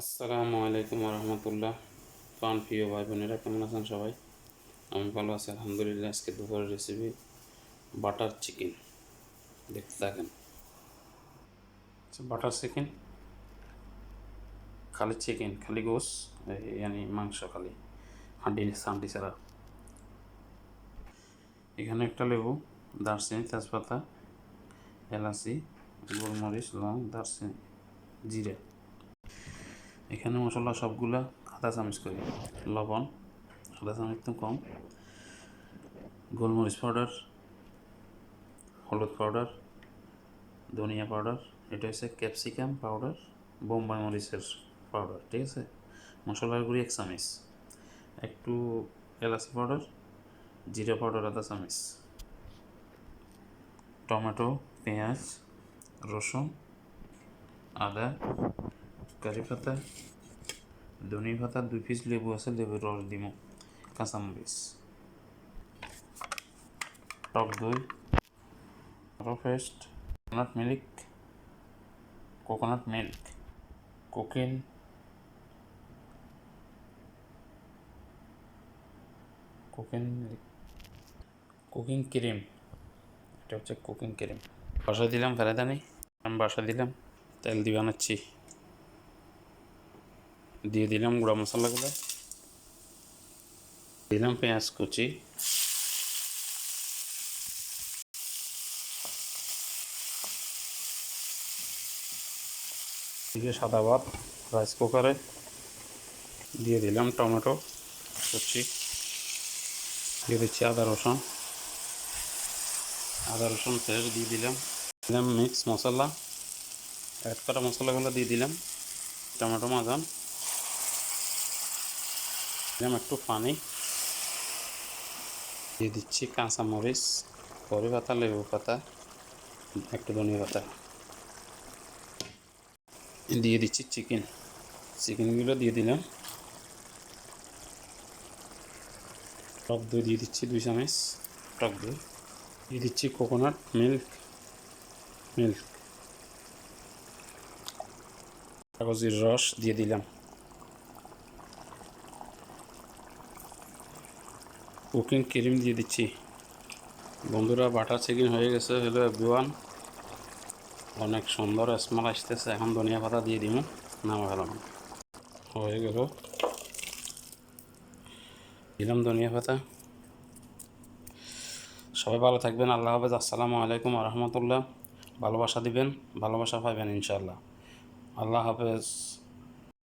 আসসালামু আলাইকুম রহমতুল্লাহ। প্রিয় ভাই বোনেরা, কেমন আছেন সবাই? আমি ভালো আছি আলহামদুলিল্লাহ। আজকে দুপুরের রেসিপি বাটার চিকেন। দেখতে থাকেন। বাটার চিকেন, খালি চিকেন, খালি গোস, ইয়ানি মাংস, খালি হাড্ডি সান্ডি ছাড়া। এখানে একটা লেবু, দারচিনি, তেজপাতা, এলাচি, গোলমরিচ, লং, দারচিনি, জিরে। এখানে মশলা সবগুলা আধা চামচ করে, লবণ আধা চামচ তো কম, গোলমরিচ পাউডার, হলুদ পাউডার, ধনিয়া পাউডার, এটা হচ্ছে ক্যাপসিকাম পাউডার, বোম্বাই মরিচের পাউডার, ঠিক আছে। মশলার গুঁড়ি 1 চামচ, একটু এলাচি পাউডার, জিরা পাউডার আধা চামচ, টমেটো, পেঁয়াজ, রসুন, আদা, কারি পাতা, ধনিয়া পাতা, 2 পিস লেবু আছে, লেবুর রস দিব, কাঁচামরিচ, টক দই, পেস্ট, কোকোনাট মিল্ক, কোকিন, কুকিং ক্রিম, এটা হচ্ছে কুকিং ক্রিম। বাসা দিলাম ফেরাদানি, আমি বাসা দিলাম। তেল দিয়ে বানাচ্ছি, দিয়ে দিলাম গুঁড়া মশলাগুলো, দিলাম পেঁয়াজ কুচি, দিয়ে সাদা ভাত রাইস কুকারে দিয়ে দিলাম, টমেটো কুচি, দিয়ে দিচ্ছি আদা রসুন পেস্ট দিয়ে দিলাম মিক্স মশলা, অ্যাড করা মশলাগুলো দিয়ে দিলাম, টমেটো মাজন দিলাম, একটু পানি দিয়ে দিচ্ছি, কাঁচামরিচ, কড়ি পাতা, লেবু পাতা, একটু ধনিয়া পাতা, দিয়ে দিচ্ছি চিকেনগুলো দিয়ে দিলাম, টক দই দিয়ে দিচ্ছি 2 চামচ, টক দই দিয়ে দিচ্ছি, কোকোনাট মিল্ক, কাগজের রস দিয়ে দিলাম, কুকিং ক্রিম দিয়ে দিচ্ছি। বন্ধুরা, বাটার চিকেন হয়ে গেছে। হলো এভরিওয়ান, অনেক সুন্দর স্মেল আসতেছে। এখন ধনিয়া পাতা দিয়ে দিব, নামা গেলাম, হয়ে গেল, দিলাম ধনিয়া পাতা। সবাই ভালো থাকবেন, আল্লাহ হাফেজ। আসসালামু আলাইকুম রহমতুল্লাহ। ভালোবাসা দিবেন, ভালোবাসা পাইবেন ইনশাআল্লাহ। আল্লাহ হাফেজ।